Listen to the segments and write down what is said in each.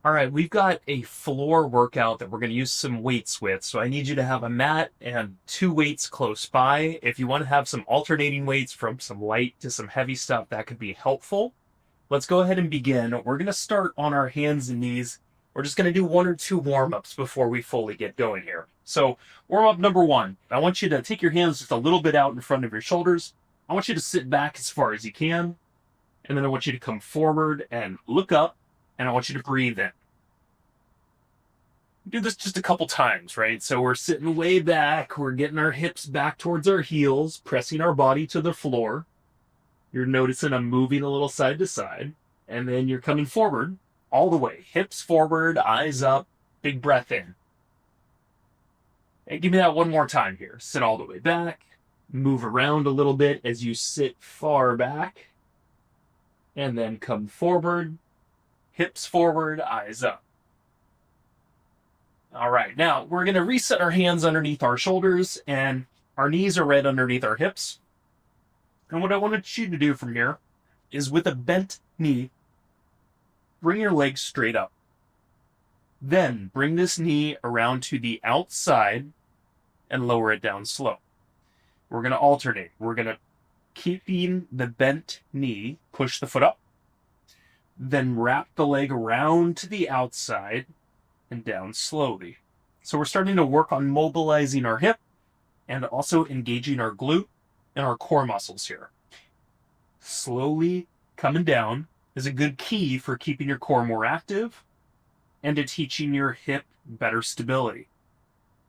All right, we've got a floor workout that we're going to use some weights with. So I need you to have a mat and two weights close by. If you want to have some alternating weights from some light to some heavy stuff, that could be helpful. Let's go ahead and begin. We're going to start on our hands and knees. We're just going to do one or two warm-ups before we fully get going here. So warm-up number one, I want you to take your hands just a little bit out in front of your shoulders. I want you to sit back as far as you can. And then I want you to come forward and look up. And I want you to breathe in. Do this just a couple times, right? So we're sitting way back. We're getting our hips back towards our heels, pressing our body to the floor. You're noticing I'm moving a little side to side. And then you're coming forward all the way. Hips forward, eyes up, big breath in. And give me that one more time here. Sit all the way back. Move around a little bit as you sit far back. And then come forward. Hips forward, eyes up. All right, now we're going to reset our hands underneath our shoulders and our knees are right underneath our hips. And what I wanted you to do from here is with a bent knee, bring your legs straight up. Then bring this knee around to the outside and lower it down slow. We're going to alternate. We're going to keeping the bent knee, push the foot up, then wrap the leg around to the outside and down slowly. So we're starting to work on mobilizing our hip and also engaging our glute and our core muscles here. Slowly coming down is a good key for keeping your core more active and to teaching your hip better stability.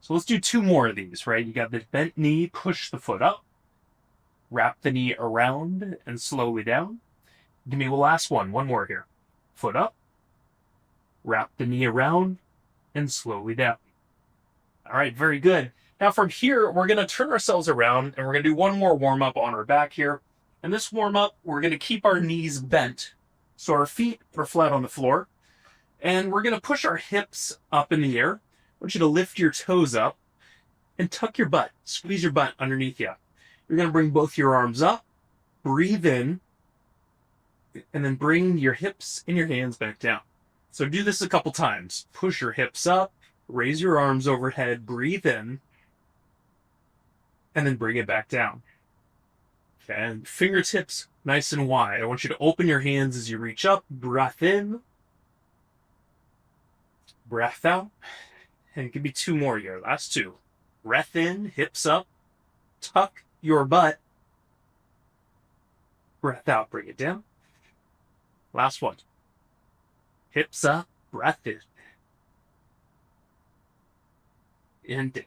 So let's do two more of these, right? You got the bent knee, push the foot up, wrap the knee around and slowly down. Give me the last one more here. Foot up, wrap the knee around, and slowly down. All right, very good. Now from here, we're going to turn ourselves around and we're going to do one more warm-up on our back here. And this warm-up, we're going to keep our knees bent so our feet are flat on the floor. And we're going to push our hips up in the air. I want you to lift your toes up and tuck your butt. Squeeze your butt underneath you. You're going to bring both your arms up, breathe in, and then bring your hips and your hands back down. So do this a couple times. Push your hips up, raise your arms overhead, breathe in, and then bring it back down. Okay, and fingertips nice and wide. I want you to open your hands as you reach up, breath in, breath out, and give me two more here. Last two. Breath in, hips up, tuck your butt, breath out, bring it down. Last one. Hips up, breath in. And down.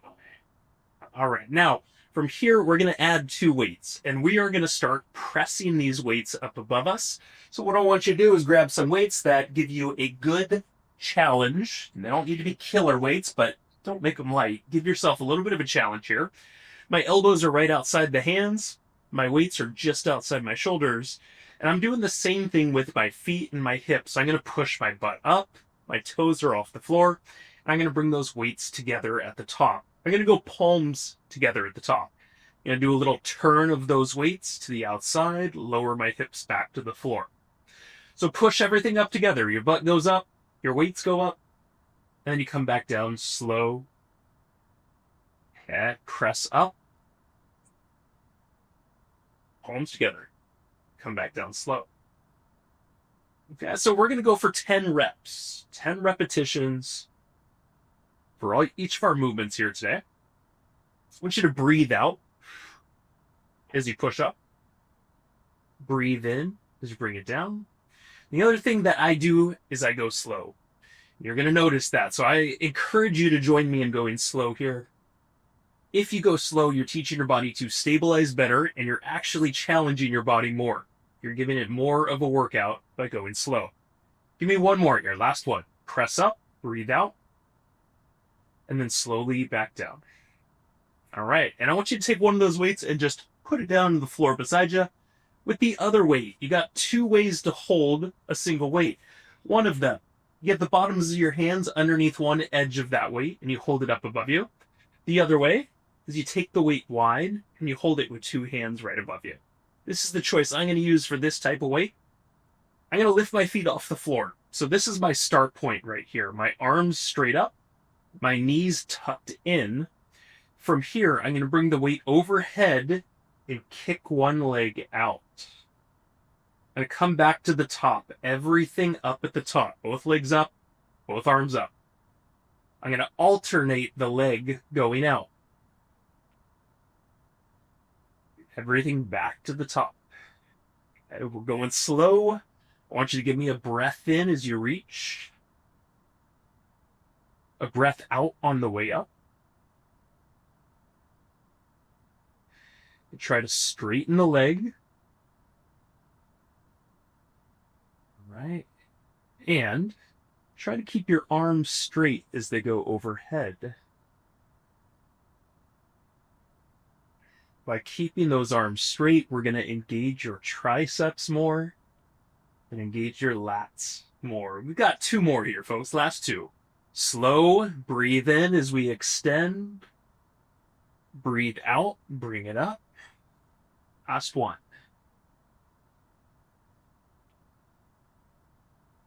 All right, now from here, we're going to add two weights, and we are going to start pressing these weights up above us. So what I want you to do is grab some weights that give you a good challenge. And they don't need to be killer weights, but don't make them light. Give yourself a little bit of a challenge here. My elbows are right outside the hands. My weights are just outside my shoulders. And I'm doing the same thing with my feet and my hips. So I'm going to push my butt up. My toes are off the floor. And I'm going to bring those weights together at the top. I'm going to go palms together at the top. I'm going to do a little turn of those weights to the outside, lower my hips back to the floor. So push everything up together. Your butt goes up, your weights go up, and then you come back down slow. Okay, press up. Palms together. Come back down slow. Okay, so we're going to go for 10 reps, 10 repetitions for each of our movements here today. I want you to breathe out as you push up. Breathe in as you bring it down. The other thing that I do is I go slow. You're going to notice that. So I encourage you to join me in going slow here. If you go slow, you're teaching your body to stabilize better, and you're actually challenging your body more. You're giving it more of a workout by going slow. Give me one more here. Last one. Press up, breathe out, and then slowly back down. All right. And I want you to take one of those weights and just put it down on the floor beside you with the other weight. You got two ways to hold a single weight. One of them, you get the bottoms of your hands underneath one edge of that weight, and you hold it up above you. The other way is you take the weight wide and you hold it with two hands right above you. This is the choice I'm going to use for this type of weight. I'm going to lift my feet off the floor. So this is my start point right here. My arms straight up, my knees tucked in. From here, I'm going to bring the weight overhead and kick one leg out. I'm going to come back to the top. Everything up at the top. Both legs up, both arms up. I'm going to alternate the leg going out. Everything back to the top. Okay, we're going slow. I want you to give me a breath in as you reach. A breath out on the way up. And try to straighten the leg. All right. And try to keep your arms straight as they go overhead. By keeping those arms straight, we're going to engage your triceps more and engage your lats more. We've got 2 more here, folks. Last 2. Slow, breathe in as we extend. Breathe out, bring it up. Last 1.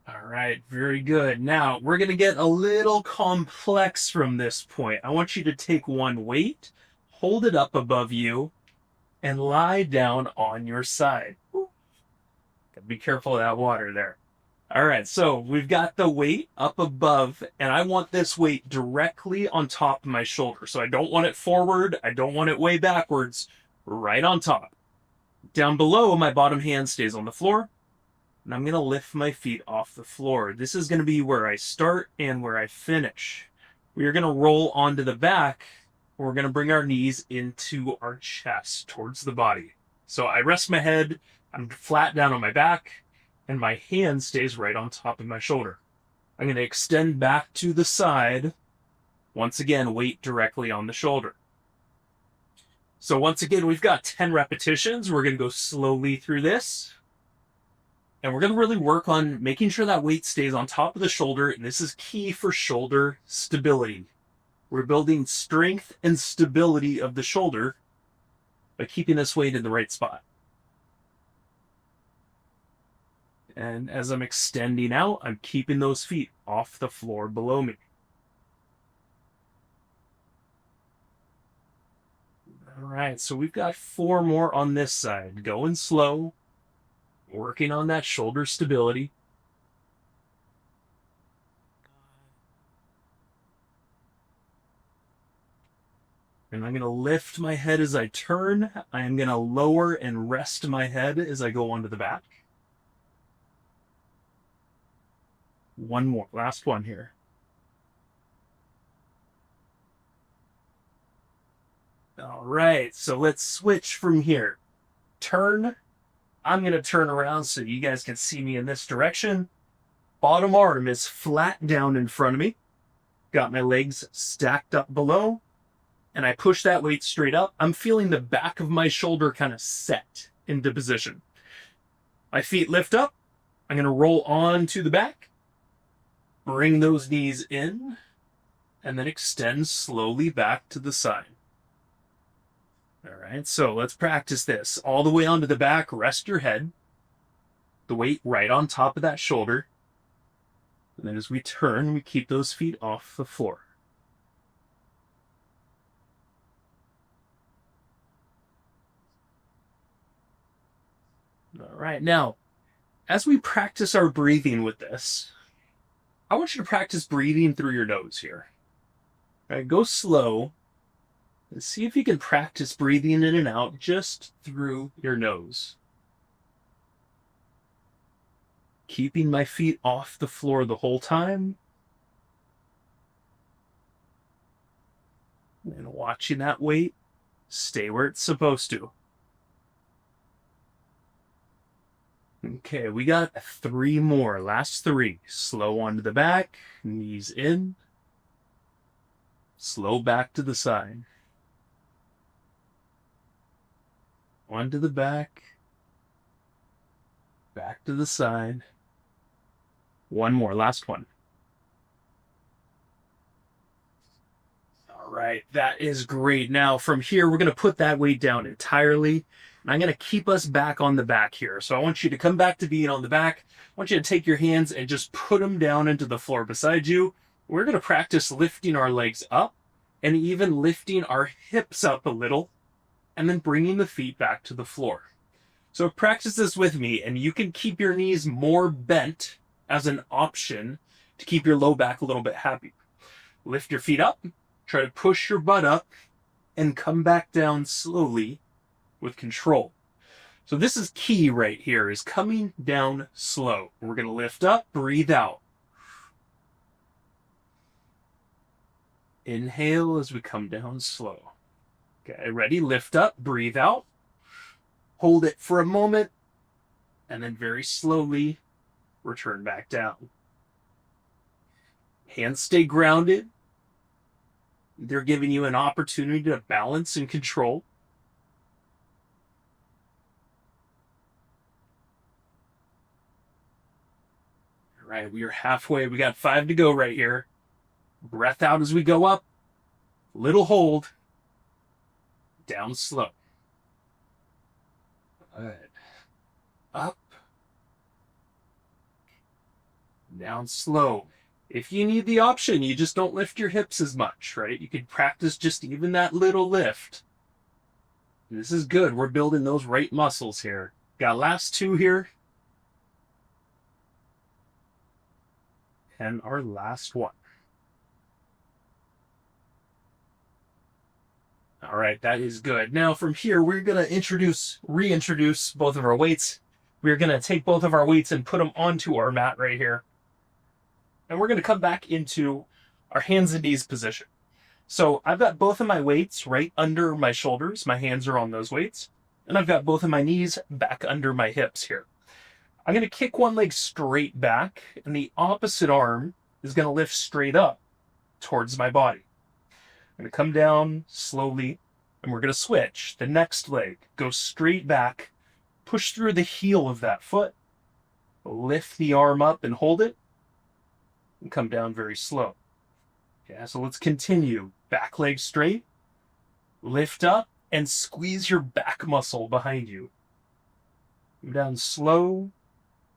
All right, very good. Now, we're going to get a little complex from this point. I want you to take one weight, hold it up above you, and lie down on your side. Gotta be careful of that water there. All right, so we've got the weight up above, and I want this weight directly on top of my shoulder. So I don't want it forward, I don't want it way backwards, right on top. Down below, my bottom hand stays on the floor, and I'm going to lift my feet off the floor. This is going to be where I start and where I finish. We are going to roll onto the back. We're going to bring our knees into our chest, towards the body. So I rest my head, I'm flat down on my back, and my hand stays right on top of my shoulder. I'm going to extend back to the side. Once again, weight directly on the shoulder. So once again, we've got 10 repetitions. We're going to go slowly through this. And we're going to really work on making sure that weight stays on top of the shoulder. And this is key for shoulder stability. We're building strength and stability of the shoulder by keeping this weight in the right spot. And as I'm extending out, I'm keeping those feet off the floor below me. All right, so we've got 4 more on this side. Going slow, working on that shoulder stability. And I'm going to lift my head as I turn. I am going to lower and rest my head as I go onto the back. 1 more, last one here. All right, so let's switch from here. Turn. I'm going to turn around so you guys can see me in this direction. Bottom arm is flat down in front of me. Got my legs stacked up below. And I push that weight straight up. I'm feeling the back of my shoulder kind of set into position. My feet lift up. I'm going to roll on to the back. Bring those knees in. And then extend slowly back to the side. All right, so let's practice this. All the way onto the back, rest your head. The weight right on top of that shoulder. And then as we turn, we keep those feet off the floor. All right, now, as we practice our breathing with this, I want you to practice breathing through your nose here. All right, go slow. And see if you can practice breathing in and out just through your nose. Keeping my feet off the floor the whole time. And watching that weight stay where it's supposed to. Okay, we got 3 more. Last 3. Slow onto the back, knees in. Slow back to the side. Onto the back. Back to the side. 1 more, last one. All right, that is great. Now from here, we're going to put that weight down entirely. And I'm going to keep us back on the back here. So I want you to come back to being on the back. I want you to take your hands and just put them down into the floor beside you. We're going to practice lifting our legs up and even lifting our hips up a little and then bringing the feet back to the floor. So practice this with me, and you can keep your knees more bent as an option to keep your low back a little bit happy. Lift your feet up, try to push your butt up, and come back down slowly with control. So this is key right here, is coming down slow. We're going to lift up, breathe out. Inhale as we come down slow. Okay, ready? Lift up, breathe out. Hold it for a moment, and then very slowly return back down. Hands stay grounded. They're giving you an opportunity to balance and control. All right, we are halfway. We got 5 to go right here. Breath out as we go up. Little hold. Down slow. Good. Up. Down slow. If you need the option, you just don't lift your hips as much, right? You could practice just even that little lift. This is good. We're building those right muscles here. Got last 2 here. And our last one. All right, that is good. Now from here, we're going to reintroduce both of our weights. We're going to take both of our weights and put them onto our mat right here. And we're going to come back into our hands and knees position. So I've got both of my weights right under my shoulders. My hands are on those weights. And I've got both of my knees back under my hips here. I'm going to kick one leg straight back, and the opposite arm is going to lift straight up towards my body. I'm going to come down slowly, and we're going to switch. The next leg goes straight back, push through the heel of that foot, lift the arm up and hold it, and come down very slow. Yeah, so let's continue. Back leg straight, lift up, and squeeze your back muscle behind you. Come down slow,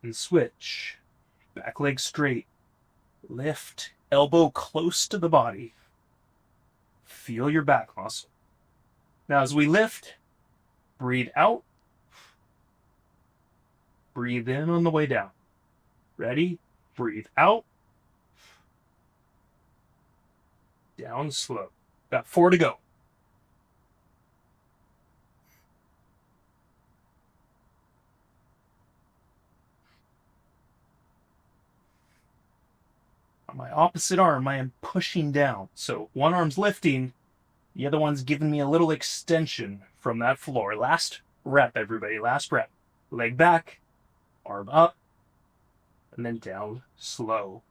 and switch. Back leg straight, lift, elbow close to the body. Feel your back muscle. Now as we lift, breathe out. Breathe in on the way down. Ready? Breathe out. Down slow. Got 4 to go. On my opposite arm, I am pushing down. So one arm's lifting, the other one's giving me a little extension from that floor. Last rep, everybody. Last rep. Leg back, arm up, and then down slow.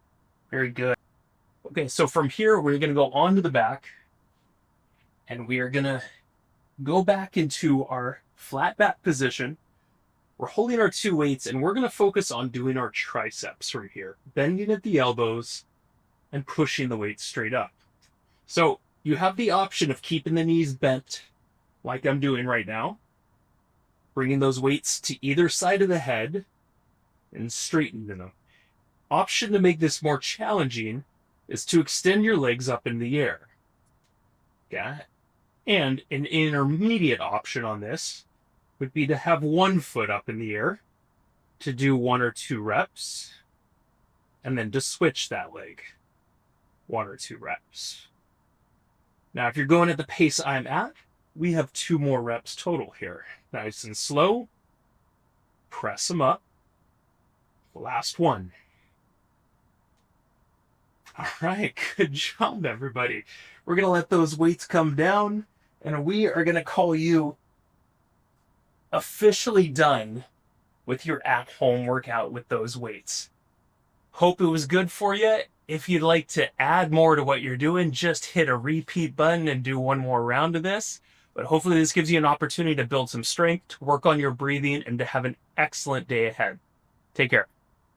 Very good. Okay, so from here, we're going to go onto the back, and we are going to go back into our flat back position. We're holding our 2 weights, and we're going to focus on doing our triceps right here, bending at the elbows and pushing the weight straight up. So you have the option of keeping the knees bent like I'm doing right now, bringing those weights to either side of the head and straightening them. Option to make this more challenging is to extend your legs up in the air. Yeah. And an intermediate option on this would be to have one foot up in the air to do 1 or 2 reps, and then to switch that leg 1 or 2 reps. Now, if you're going at the pace I'm at, we have 2 more reps total here. Nice and slow. Press them up. Last one. All right, good job, everybody. We're going to let those weights come down, and we are going to call you officially done with your at-home workout with those weights. Hope it was good for you. If you'd like to add more to what you're doing, just hit a repeat button and do 1 more round of this. But hopefully this gives you an opportunity to build some strength, to work on your breathing, and to have an excellent day ahead. Take care.